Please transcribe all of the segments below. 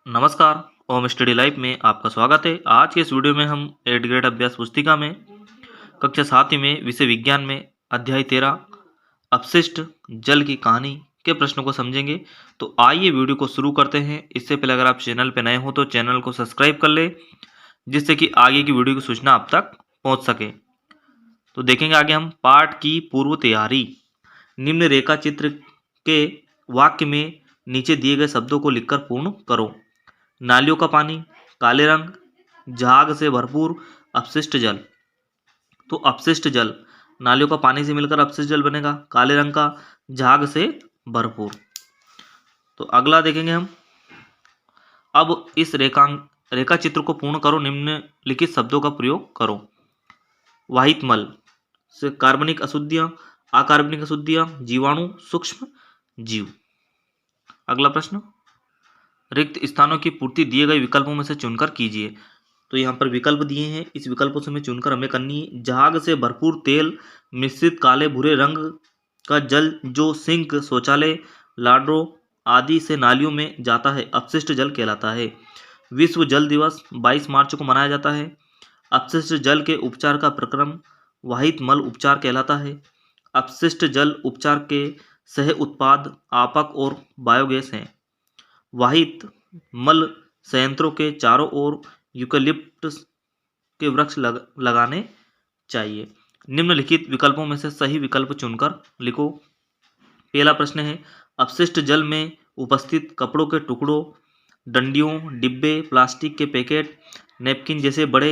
नमस्कार। Home study life में आपका स्वागत है। आज के इस वीडियो में हम 8th ग्रेड अभ्यास पुस्तिका में कक्षा 7 में विषय विज्ञान में अध्याय 13 अपशिष्ट जल की कहानी के प्रश्नों को समझेंगे। तो आइए वीडियो को शुरू करते हैं। इससे पहले अगर आप चैनल पर नए हो तो चैनल को सब्सक्राइब कर ले, जिससे कि आगे की वीडियो की सूचना आप तक पहुँच सके। तो देखेंगे आगे हम पाठ की पूर्व तैयारी। निम्न रेखा चित्र के वाक्य में नीचे दिए गए शब्दों को लिखकर पूर्ण करो। नालियों का पानी, काले रंग, झाग से भरपूर, अपशिष्ट जल। तो अपशिष्ट जल नालियों का पानी से मिलकर अपशिष्ट जल बनेगा, काले रंग का, झाग से भरपूर। तो अगला देखेंगे हम। अब इस रेखा चित्र को पूर्ण करो, निम्नलिखित शब्दों का प्रयोग करो। वाहित मल से कार्बनिक अशुद्धियां, अकार्बनिक अशुद्धियां, जीवाणु, सूक्ष्म जीव। अगला प्रश्न, रिक्त स्थानों की पूर्ति दिए गए विकल्पों में से चुनकर कीजिए। तो यहाँ पर विकल्प दिए हैं, इस विकल्पों से हमें चुनकर हमें करनी है। झाग से भरपूर तेल मिश्रित काले भूरे रंग का जल जो सिंक, शौचालय, लाडरो आदि से नालियों में जाता है अपशिष्ट जल कहलाता है। विश्व जल दिवस 22 मार्च को मनाया जाता है। अपशिष्ट जल के उपचार का प्रक्रम वाहित मल उपचार कहलाता है। अपशिष्ट जल उपचार के सह उत्पाद आपक और बायोगैस हैं। वाहित मल संयंत्रों के चारों ओर यूकेलिप्टस के वृक्ष लगाने चाहिए। निम्नलिखित विकल्पों में से सही विकल्प चुनकर लिखो। पहला प्रश्न है, अपशिष्ट जल में उपस्थित कपड़ों के टुकड़ों, डंडियों, डिब्बे, प्लास्टिक के पैकेट, नैपकिन जैसे बड़े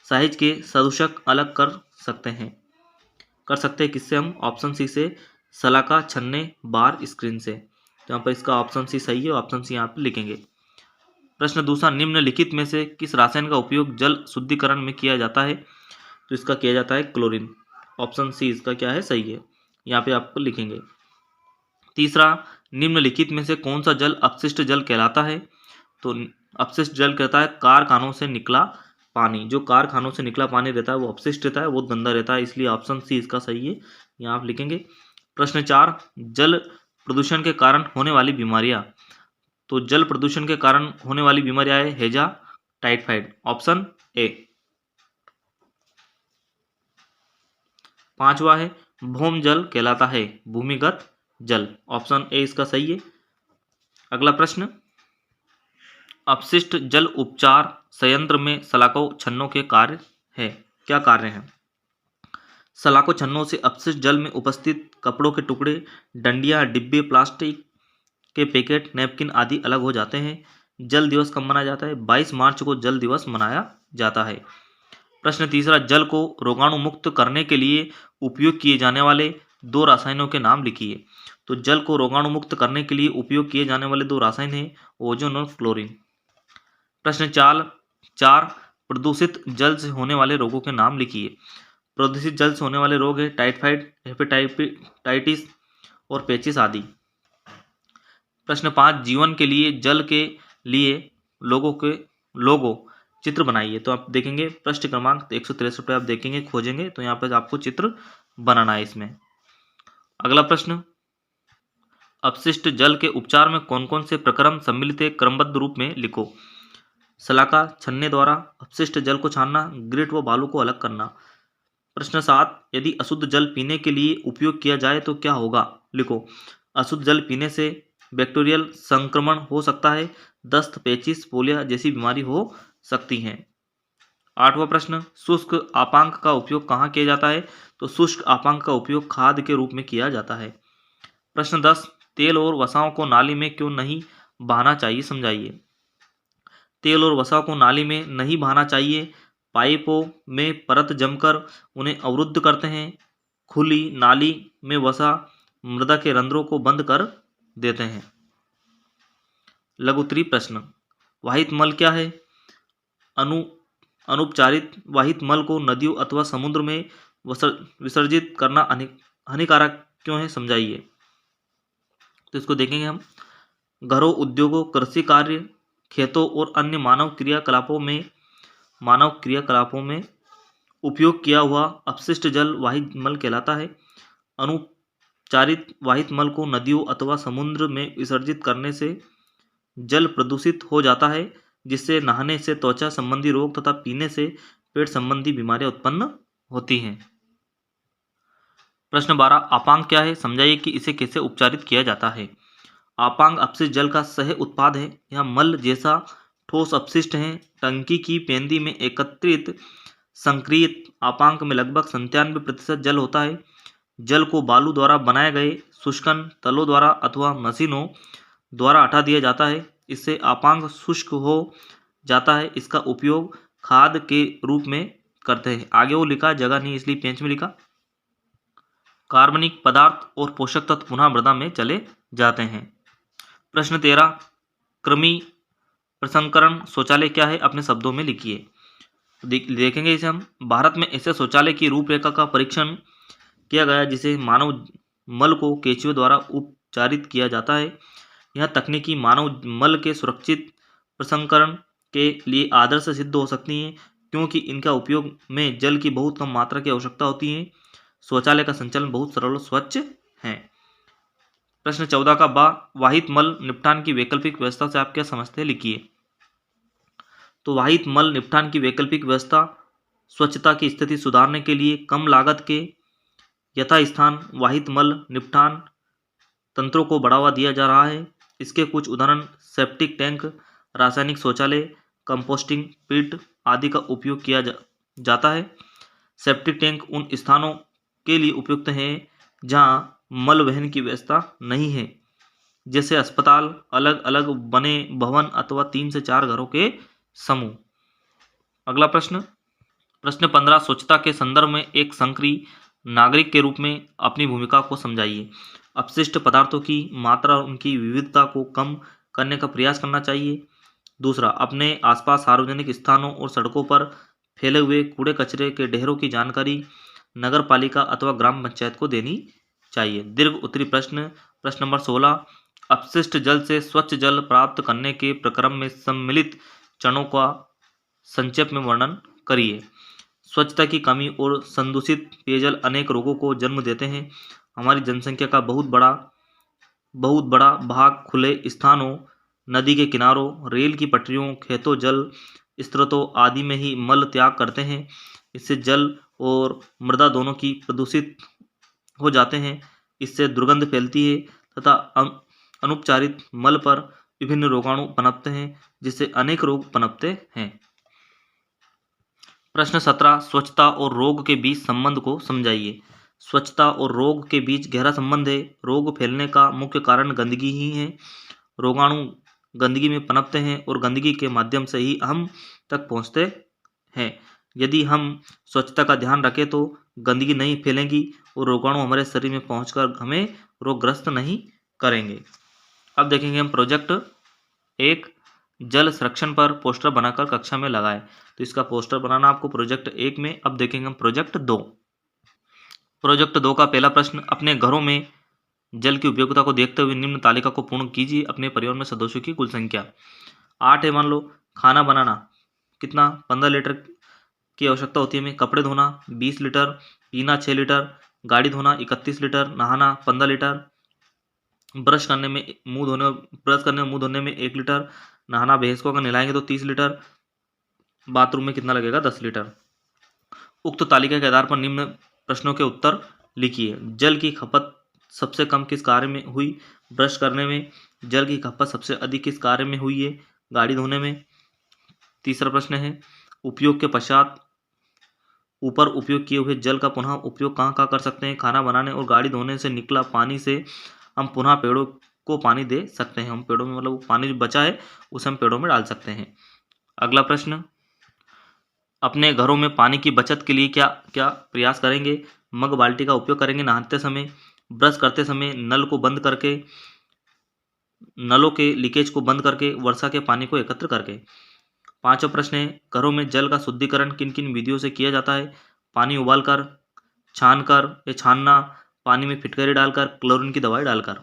साइज के सदूशक अलग कर सकते हैं किससे हम? ऑप्शन सी से, सलाका, छन्ने, बार, स्क्रीन से। तो यहाँ पर इसका ऑप्शन सी सही है, ऑप्शन सी यहाँ पर लिखेंगे। प्रश्न दूसरा, निम्नलिखित में से किस रासायन का उपयोग जल शुद्धिकरण में किया जाता है? तो इसका किया जाता है क्लोरीन। ऑप्शन सी इसका क्या है? सही है, यहाँ पे आपको लिखेंगे। तीसरा, निम्नलिखित में से कौन सा जल अपशिष्ट जल कहलाता है? तो अपशिष्ट जल कहता है कारखानों से निकला पानी। जो कारखानों से निकला पानी रहता है वो अपशिष्ट रहता है, वो गंदा रहता है, इसलिए ऑप्शन सी इसका सही है, यहाँ आप लिखेंगे। प्रश्न 4, जल प्रदूषण के कारण होने वाली बीमारियां। तो जल प्रदूषण के कारण होने वाली बीमारियां है हैजा, टाइफाइड। Option A. पांचवा है, भौम जल कहलाता है भूमिगत जल। ऑप्शन ए इसका सही है। अगला प्रश्न, अपशिष्ट जल उपचार संयंत्र में सलाखों छन्नों के कार्य है, क्या कार्य हैं? सलाखों छन्नों से अपशिष्ट जल में उपस्थित कपड़ों के टुकड़े, डंडियां, डिब्बे, प्लास्टिक के पैकेट, नैपकिन आदि अलग हो जाते हैं। जल दिवस कब मनाया जाता है? 22 मार्च को जल दिवस मनाया जाता है। प्रश्न तीसरा, जल को रोगाणु मुक्त करने के लिए उपयोग किए जाने वाले दो रसायनों के नाम लिखिए। तो जल को रोगाणु मुक्त करने के लिए उपयोग किए जाने वाले दो रसायन हैं ओजोन और क्लोरीन। प्रश्न 4, प्रदूषित जल से होने वाले रोगों के नाम लिखिए। प्रदूषित जल से होने वाले रोग है टाइफाइड, हेपेटाइटिस और पेचिस आदि। प्रश्न 5, जीवन के लिए जल के लिए लोगो चित्र बनाइए। तो आप देखेंगे पृष्ठ क्रमांक 163 पे आप देखेंगे, खोजेंगे तो यहाँ पर आपको चित्र बनाना है इसमें। अगला प्रश्न, अपशिष्ट जल के उपचार में कौन कौन से प्रक्रम सम्मिलित है, क्रमबद्ध रूप में लिखो। सलाका छन्ने द्वारा अपशिष्ट जल को छानना, ग्रिट व बालू को अलग करना। प्रश्न 7, यदि अशुद्ध जल पीने के लिए उपयोग किया जाए तो क्या होगा, लिखो। अशुद्ध जल पीने से बैक्टीरियल संक्रमण हो सकता है, दस्त, पेचिस, पोलिया जैसी बीमारी हो सकती हैं। 8वां प्रश्न, शुष्क आपांक का उपयोग कहाँ किया जाता है? तो शुष्क आपांक का उपयोग खाद के रूप में किया जाता है। प्रश्न 10, तेल और वसाओं को नाली में क्यों नहीं बहाना चाहिए, समझाइए। तेल और वसा को नाली में नहीं बहाना चाहिए। पाइपों में परत जमकर उन्हें अवरुद्ध करते हैं। खुली नाली में वसा मृदा के रंध्रों को बंद कर देते हैं। लघुत्तरीय प्रश्न, वाहित मल क्या है? अनुपचारित वाहित मल को नदियों अथवा समुद्र में विसर्जित करना हानिकारक क्यों है, समझाइए। तो इसको देखेंगे हम। घरों, उद्योगों, कृषि कार्य, खेतों और अन्य मानव क्रियाकलापों में उपयोग किया हुआ अपशिष्ट जल वाहित मल कहलाता है। अनुपचारित वाहित मल को नदियों अथवा समुद्र में विसर्जित करने से जल प्रदूषित हो जाता है, जिससे नहाने से त्वचा संबंधी रोग तथा पीने से पेट संबंधी बीमारियां उत्पन्न होती हैं। प्रश्न 12, अपांग क्या है, समझाइए कि इसे कैसे उपचारित किया जाता है। अपांग अपशिष्ट जल का सह उत्पाद है। यह मल जैसा ठोस अपशिष्ट है। टंकी की पेंदी में एकत्रित संक्रियत अपांग में लगभग 97% जल होता है। जल को बालू द्वारा बनाए गए शुष्कन तलों द्वारा अथवा मशीनों द्वारा हटा दिया जाता है। इससे अपांग शुष्क हो जाता है। इसका उपयोग खाद के रूप में करते हैं। आगे वो लिखा, जगह नहीं इसलिए पेंच में लिखा। कार्बनिक पदार्थ और पोषक तत्व पुनः मृदा में चले जाते हैं। प्रश्न 13, कृमि प्रसंस्करण शौचालय क्या है, अपने शब्दों में लिखिए। देखेंगे इसे हम। भारत में ऐसे शौचालय की रूपरेखा का परीक्षण किया गया जिसे मानव मल को केंचुए द्वारा उपचारित किया जाता है। यह तकनीकी मानव मल के सुरक्षित प्रसंस्करण के लिए आदर्श सिद्ध हो सकती है, क्योंकि इनका उपयोग में जल की बहुत कम मात्रा की आवश्यकता होती है। शौचालय का संचालन बहुत सरल और स्वच्छ है। प्रश्न 14 का वाहित मल निपटान की वैकल्पिक व्यवस्था से आप क्या समझते हैं, लिखिए। तो वाहित मल निपटान की वैकल्पिक व्यवस्था स्वच्छता की स्थिति सुधारने के लिए कम लागत के यथास्थान वाहित मल निपटान तंत्रों को बढ़ावा दिया जा रहा है। इसके कुछ उदाहरण सेप्टिक टैंक, रासायनिक शौचालय, कंपोस्टिंग पिट आदि का उपयोग किया जाता है। सेप्टिक टैंक उन स्थानों के लिए उपयुक्त हैं जहां मल वहन की व्यवस्था नहीं है, जैसे अस्पताल, अलग अलग बने भवन अथवा 3 से 4 घरों के समूह। अगला प्रश्न, प्रश्न 15, स्वच्छता के संदर्भ में एक सक्रिय नागरिक के रूप में अपनी भूमिका को समझाइए। अपशिष्ट पदार्थों की मात्रा और उनकी विविधता को कम करने का प्रयास करना चाहिए। दूसरा, अपने आसपास सार्वजनिक स्थानों और सड़कों पर फैले हुए कूड़े कचरे के ढेरों की जानकारी नगर पालिका अथवा ग्राम पंचायत को देनी चाहिए। दीर्घ उत्तरी प्रश्न, प्रश्न नंबर 16, अपशिष्ट जल से स्वच्छ जल प्राप्त करने के प्रक्रम में सम्मिलित चरणों का संक्षेप में वर्णन करिए। स्वच्छता की कमी और संदूषित पेयजल अनेक रोगों को जन्म देते हैं। हमारी जनसंख्या का बहुत बड़ा भाग खुले स्थानों, नदी के किनारों, रेल की पटरियों, खेतों, जल स्रोतों आदि में ही मल त्याग करते हैं। इससे जल और मृदा दोनों की प्रदूषित हो जाते हैं। इससे दुर्गंध फैलती है तथा अनुपचारित मल पर विभिन्न रोगाणु पनपते हैं, जिससे अनेक रोग पनपते हैं। प्रश्न 17, स्वच्छता और रोग के बीच संबंध को समझाइए। स्वच्छता और रोग के बीच गहरा संबंध है। रोग फैलने का मुख्य कारण गंदगी ही है। रोगाणु गंदगी में पनपते हैं और गंदगी के माध्यम से ही हम तक पहुंचते हैं। यदि हम स्वच्छता का ध्यान रखें तो गंदगी नहीं फैलेगी और रोगाणु हमारे शरीर में पहुंचकर हमें रोगग्रस्त नहीं करेंगे। अब देखेंगे हम प्रोजेक्ट 1 जल संरक्षण पर पोस्टर बनाकर कक्षा में लगाएं। तो इसका पोस्टर बनाना आपको प्रोजेक्ट 1 में। अब देखेंगे हम प्रोजेक्ट 2। प्रोजेक्ट 2 का पहला प्रश्न, अपने घरों में जल की उपयोगिता को देखते हुए निम्न तालिका को पूर्ण कीजिए। अपने परिवार में सदस्यों की कुल संख्या 8 है मान लो। खाना बनाना कितना, 15 लीटर की आवश्यकता होती है हमें। कपड़े धोना 20 लीटर, पीना 6 लीटर, गाड़ी धोना 31 लीटर, नहाना 15 लीटर, ब्रश करने में मुंह धोने में 1 लीटर, नहाना भैंस को अगर नहलाएंगे तो 30 लीटर, बाथरूम में कितना लगेगा 10 लीटर। उक्त तालिका के आधार पर निम्न प्रश्नों के उत्तर लिखिए। जल की खपत सबसे कम किस कार्य में हुई, ब्रश करने में। जल की खपत सबसे अधिक किस कार्य में हुई है, गाड़ी धोने में। तीसरा प्रश्न है, उपयोग के पश्चात ऊपर उपयोग किए हुए जल का पुनः उपयोग कहाँ कहाँ कर सकते हैं। खाना बनाने और गाड़ी धोने से निकला पानी से हम पुनः पेड़ों को पानी दे सकते हैं। हम पेड़ों में मतलब पानी जो बचा है उसे हम पेड़ों में डाल सकते हैं। अगला प्रश्न, अपने घरों में पानी की बचत के लिए क्या क्या प्रयास करेंगे। मग बाल्टी का उपयोग करेंगे नहाते समय, ब्रश करते समय नलों के लीकेज को बंद करके, वर्षा के पानी को एकत्र करके। पांचवा प्रश्न है, घरों में जल का शुद्धिकरण किन किन विधियों से किया जाता है। पानी उबालकर, छानकर या छानना, पानी में फिटकरी डालकर, क्लोरीन की दवाई डालकर।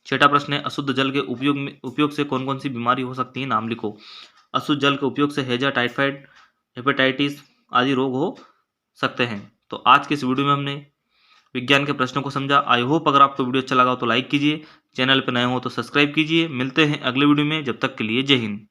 छठा प्रश्न है, अशुद्ध जल के उपयोग से कौन कौन सी बीमारी हो सकती है, नाम लिखो। अशुद्ध जल के उपयोग से हैजा, टाइफाइड, हेपेटाइटिस आदि रोग हो सकते हैं। तो आज के इस वीडियो में हमने विज्ञान के प्रश्नों को समझा। आई होप अगर आपको वीडियो अच्छा लगा हो तो लाइक कीजिए, चैनल पर नए हो तो सब्सक्राइब कीजिए। मिलते हैं अगले वीडियो में, जब तक के लिए जय हिंद।